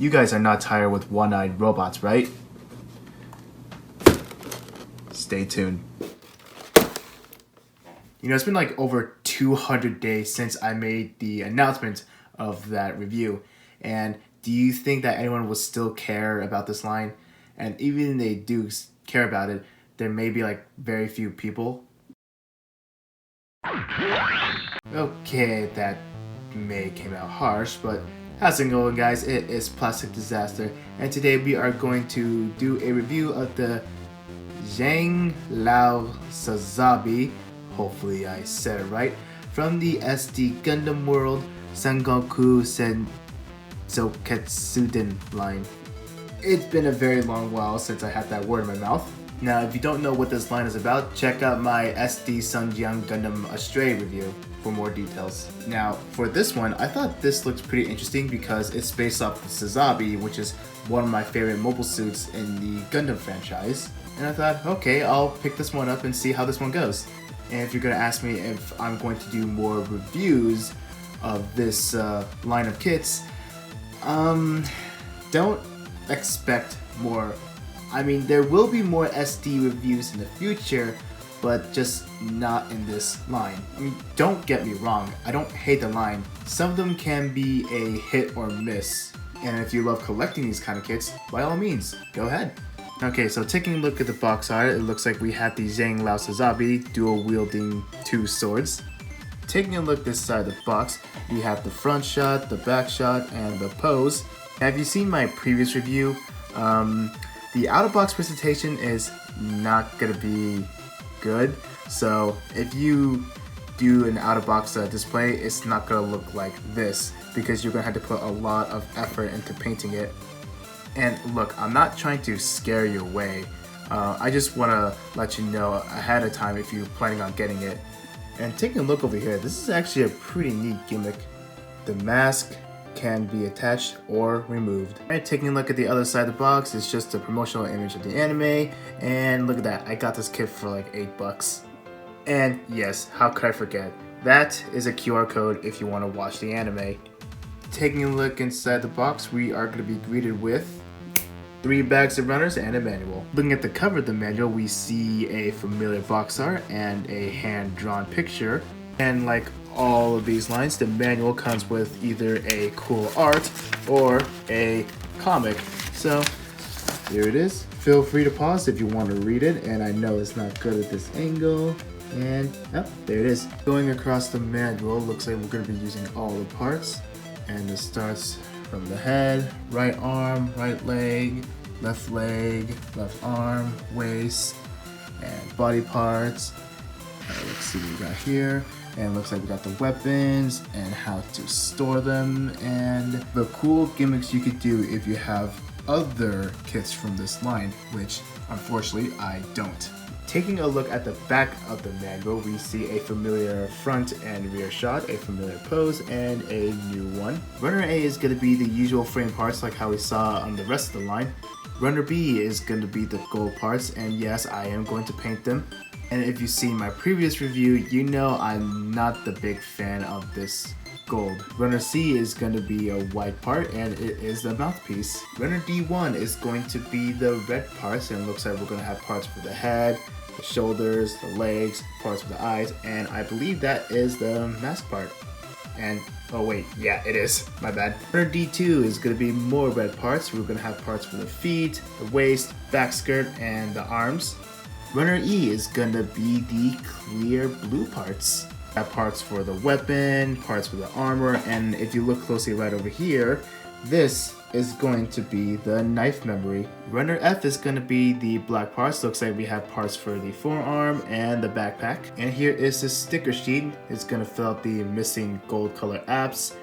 You guys are not tired with one-eyed robots, right? Stay tuned. You know, it's been like over 200 days since I made the announcement of that review. And do you think that anyone will still care about this line? And even if they do care about it, there may be like very few people. Okay, that may came out harsh, but how's it going, guys? It is Plastic Disaster, and today we are going to do a review of the Zhang, Liao, Sazabi, hopefully I said it right, from the SD Gundam World Sangoku Soketsuden line. It's been a very long while since I had that word in my mouth. Now, if you don't know what this line is about, check out my SD Sunjiang Gundam Astray review for more details. Now, for this one, I thought this looked pretty interesting because it's based off the Sazabi, which is one of my favorite mobile suits in the Gundam franchise. And I thought, okay, I'll pick this one up and see how this one goes. And if you're gonna ask me if I'm going to do more reviews of this line of kits, don't expect more. I mean, there will be more SD reviews in the future, but just not in this line. I mean, don't get me wrong, I don't hate the line. Some of them can be a hit or miss. And if you love collecting these kind of kits, by all means, go ahead. Okay, so taking a look at the box art, it looks like we have the Zhang, Liao, Sazabi dual wielding two swords. Taking a look this side of the box, we have the front shot, the back shot, and the pose. Have you seen my previous review? The out-of-box presentation is not gonna be good, so if you do an out-of-box display, it's not gonna look like this because you're gonna have to put a lot of effort into painting it. And look, I'm not trying to scare you away. I just wanna let you know ahead of time if you're planning on getting it. And taking a look over here, this is actually a pretty neat gimmick. The mask can be attached or removed. Alright, taking a look at the other side of the box, it's just a promotional image of the anime, and look at that, I got this kit for like $8. And yes, how could I forget? That is a QR code if you want to watch the anime. Taking a look inside the box, we are going to be greeted with 3 bags of runners and a manual. Looking at the cover of the manual, we see a familiar box art and a hand-drawn picture. And like all of these lines, the manual comes with either a cool art or a comic. So here it is. Feel free to pause if you want to read it, and I know it's not good at this angle. And oh, there it is. Going across the manual, looks like we're going to be using all the parts. And it starts from the head, right arm, right leg, left arm, waist, and body parts. Let's see what we got here. And it looks like we got the weapons and how to store them and the cool gimmicks you could do if you have other kits from this line, which unfortunately I don't. Taking a look at the back of the manual, we see a familiar front and rear shot, a familiar pose, and a new one. Runner A is going to be the usual frame parts like how we saw on the rest of the line. Runner B is going to be the gold parts, and yes, I am going to paint them. And if you've seen my previous review, you know I'm not the big fan of this gold. Runner C is going to be a white part, and it is the mouthpiece. Runner D1 is going to be the red parts, and it looks like we're going to have parts for the head, the shoulders, the legs, parts for the eyes, and I believe that is the mask part. And oh wait, yeah, it is. My bad. Runner D2 is going to be more red parts. We're going to have parts for the feet, the waist, back skirt, and the arms. Runner E is going to be the clear blue parts. Got parts for the weapon, parts for the armor, and if you look closely right over here, this is going to be the knife memory. Runner F is going to be the black parts. Looks like we have parts for the forearm and the backpack. And here is the sticker sheet. It's going to fill out the missing gold color apps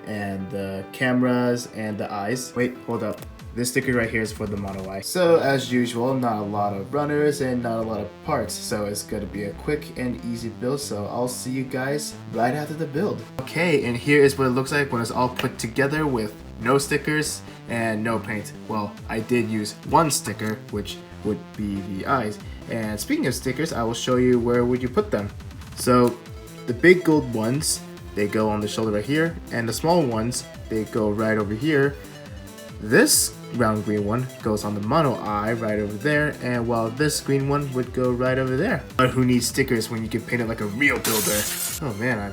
and the cameras and the eyes. Wait, hold up. This sticker right here is for the mono eye. So as usual, not a lot of runners and not a lot of parts. So it's going to be a quick and easy build. So I'll see you guys right after the build. Okay, and here is what it looks like when it's all put together with no stickers and no paint. Well, I did use one sticker, which would be the eyes. And speaking of stickers, I will show you where would you put them. So the big gold ones, they go on the shoulder right here, and the small ones, they go right over here. this round green one goes on the mono eye right over there, and while this green one would go right over there. But who needs stickers when you can paint it like a real builder? Oh man,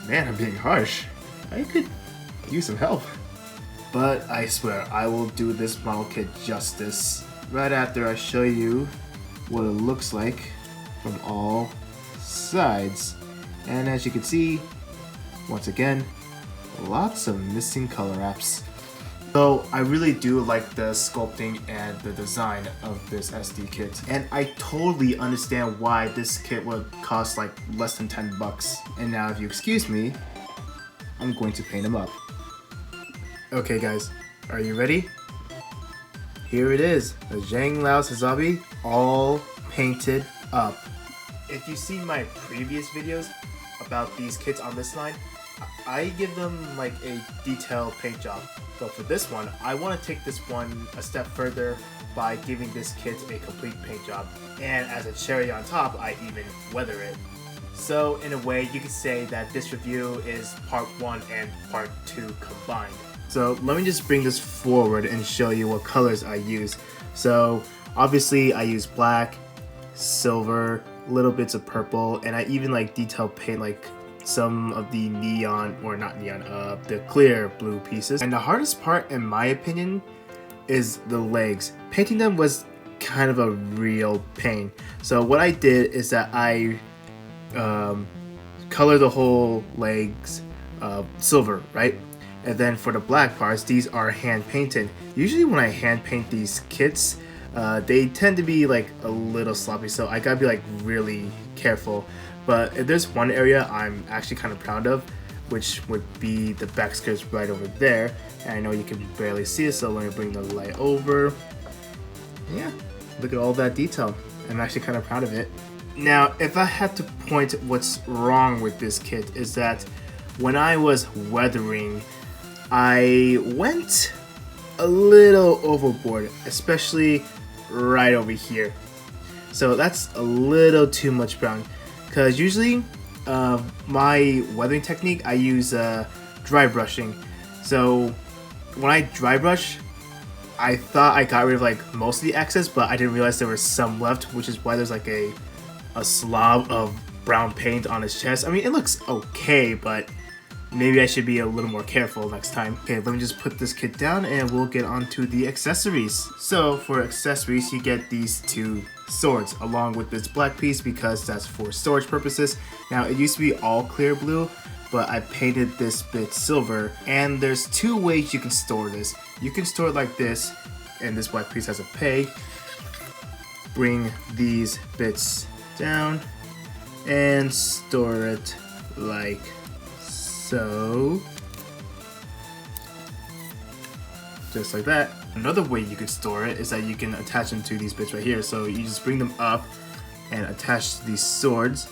I'm being harsh. I could use some help. But I swear, I will do this model kit justice right after I show you what it looks like from all sides. And as you can see, once again, lots of missing color apps. So I really do like the sculpting and the design of this SD kit, and I totally understand why this kit would cost like less than 10 bucks. And now if you excuse me, I'm going to paint them up. Okay guys, are you ready? Here it is, the Zhang, Liao, Sazabi, all painted up. If you've seen my previous videos about these kits on this line, I give them like a detailed paint job. But for this one, I want to take this one a step further by giving this kit a complete paint job. And as a cherry on top, I even weather it. So in a way, you could say that this review is part 1 and part 2 combined. So let me just bring this forward and show you what colors I use. So obviously I use black, silver, little bits of purple, and I even like detail paint like some of the neon, or not neon, the clear blue pieces. And the hardest part, in my opinion, is the legs. Painting them was kind of a real pain. So what I did is that I color the whole legs silver, right? And then for the black parts, these are hand painted. Usually when I hand paint these kits, they tend to be like a little sloppy, so I gotta be like really careful. But if there's one area I'm actually kind of proud of, which would be the back skirts right over there. And I know you can barely see it, so let me bring the light over. Yeah, look at all that detail. I'm actually kind of proud of it. Now, if I had to point what's wrong with this kit, is that when I was weathering, I went a little overboard, especially right over here. So that's a little too much brown. Because usually my weathering technique, I use dry brushing. So when I dry brush, I thought I got rid of like most of the excess, but I didn't realize there was some left, which is why there's like a slob of brown paint on his chest. I mean, it looks okay, but maybe I should be a little more careful next time. Okay, let me just put this kit down and we'll get on to the accessories. So for accessories, you get these two swords along with this black piece because that's for storage purposes. Now it used to be all clear blue, but I painted this bit silver, and there's two ways you can store this. You can store it like this, and this black piece has a peg. Bring these bits down and store it like so. Just like that. Another way you could store it is that you can attach them to these bits right here. So you just bring them up and attach these swords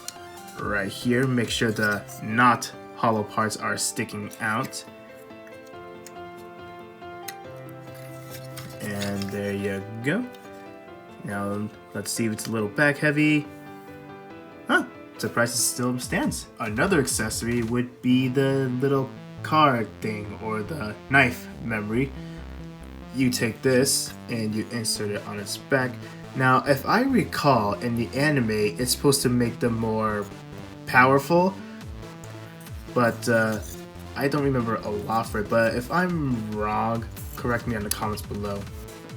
right here. Make sure the not hollow parts are sticking out. And there you go. Now let's see if it's a little back heavy. Huh, surprised it still stands. Another accessory would be the little card thing, or the knife memory. You take this and you insert it on its back. Now, if I recall, in the anime, it's supposed to make them more powerful, but I don't remember a lot for it. But if I'm wrong, correct me in the comments below.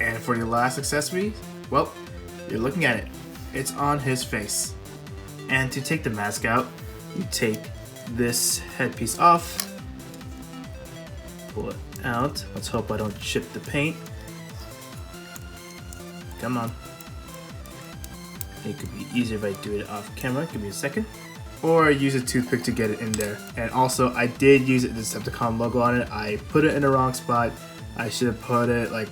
And for the last accessory, well, you're looking at it. It's on his face. And to take the mask out, you take this headpiece off, pull it out. Let's hope I don't chip the paint. Come on. It could be easier if I do it off camera. Give me a second. Or use a toothpick to get it in there. And also, I did use the Decepticon logo on it. I put it in the wrong spot. I should have put it like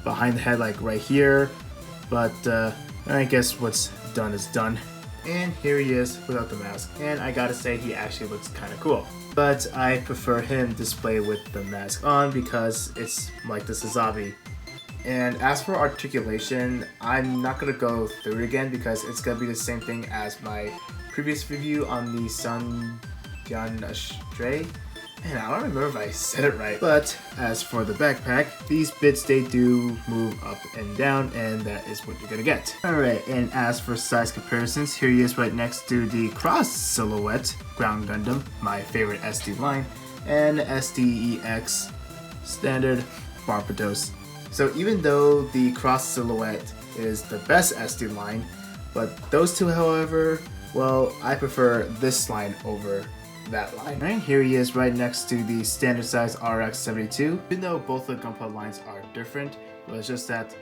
behind the head, like right here. But I guess what's done is done. And here he is without the mask. And I gotta say, he actually looks kind of cool. But I prefer him displayed with the mask on because it's like the Sazabi. And as for articulation, I'm not gonna go through it again because it's gonna be the same thing as my previous review on the Sun Gun Astray. And I don't remember if I said it right. But as for the backpack, these bits, they do move up and down, and that is what you're gonna get. Alright, and as for size comparisons, here he is right next to the Cross Silhouette Ground Gundam, my favorite SD line, and SDEX Standard Barbados. So even though the Cross Silhouette is the best SD line, but those two, however, well, I prefer this line over that line. Right, here he is right next to the standard size RX-72. Even though both the Gunpla lines are different, but it's just that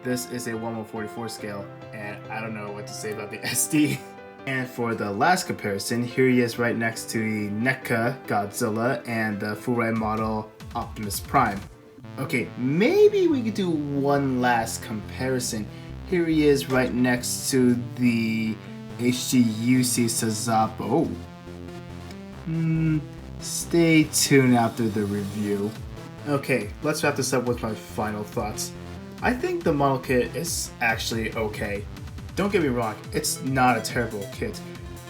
this is a 1/144 scale, and I don't know what to say about the SD. And for the last comparison, here he is right next to the NECA Godzilla and the Furai model Optimus Prime. Okay, maybe we could do one last comparison. Here he is right next to the HGUC Sazabi. Stay tuned after the review. Okay, let's wrap this up with my final thoughts. I think the model kit is actually okay. Don't get me wrong, it's not a terrible kit.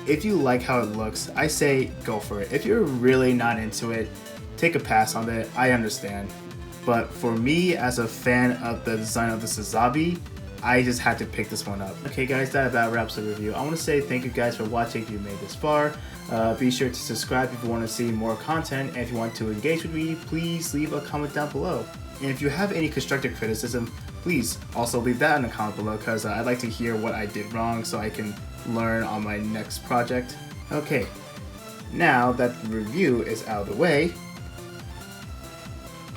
If you like how it looks, I say go for it. If you're really not into it, take a pass on it, I understand. But for me, as a fan of the design of the Sazabi, I just had to pick this one up. Okay guys, that about wraps the review. I want to say thank you guys for watching if you made this far. Be sure to subscribe if you want to see more content, and if you want to engage with me, please leave a comment down below. And if you have any constructive criticism, please also leave that in the comment below, because I'd like to hear what I did wrong so I can learn on my next project. Okay, now that the review is out of the way,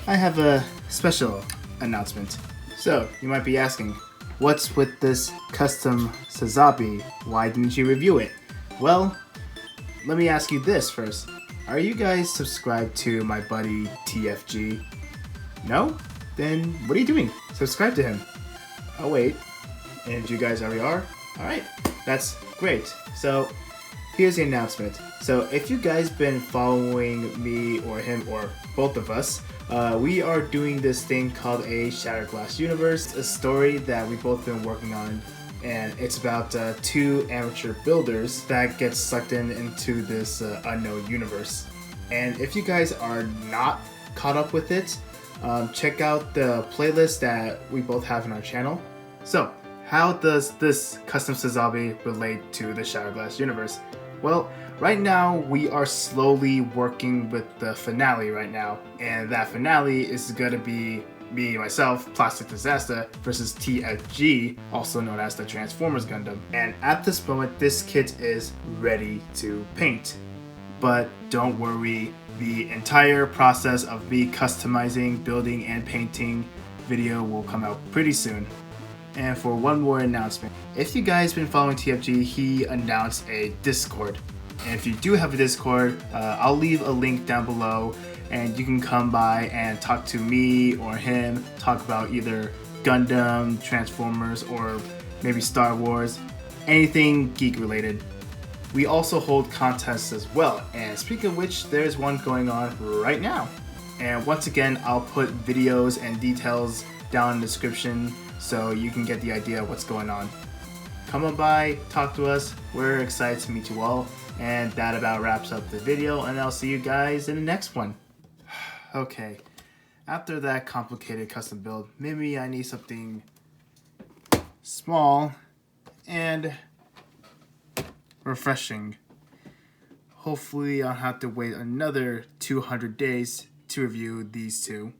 I have a special announcement. So, you might be asking, what's with this custom Sazabi? Why didn't you review it? Well, let me ask you this first. Are you guys subscribed to my buddy TFG? No? Then what are you doing? Subscribe to him. Oh wait, and you guys already are? Alright, that's great. So, here's the announcement. So if you guys been following me or him or both of us, we are doing this thing called a Shattered Glass Universe, a story that we both been working on, and it's about two amateur builders that get sucked into this unknown universe. And if you guys are not caught up with it, check out the playlist that we both have in our channel. So, how does this custom Sazabi relate to the Shattered Glass Universe? Well, right now we are slowly working with the finale right now, and that finale is gonna be me, myself, Plastic Disasta versus TFG, also known as the Transformers Gundam. And at this moment, this kit is ready to paint. But don't worry, the entire process of me customizing, building, and painting video will come out pretty soon. And for one more announcement, if you guys been following TFG, he announced a Discord. And if you do have a Discord, I'll leave a link down below, and you can come by and talk to me or him, talk about either Gundam, Transformers, or maybe Star Wars, anything geek related. We also hold contests as well, and speaking of which, there's one going on right now. And once again, I'll put videos and details down in the description so you can get the idea of what's going on. Come on by, talk to us, we're excited to meet you all, and that about wraps up the video, and I'll see you guys in the next one. Okay, after that complicated custom build, maybe I need something small and refreshing. Hopefully I'll have to wait another 200 days to review these two.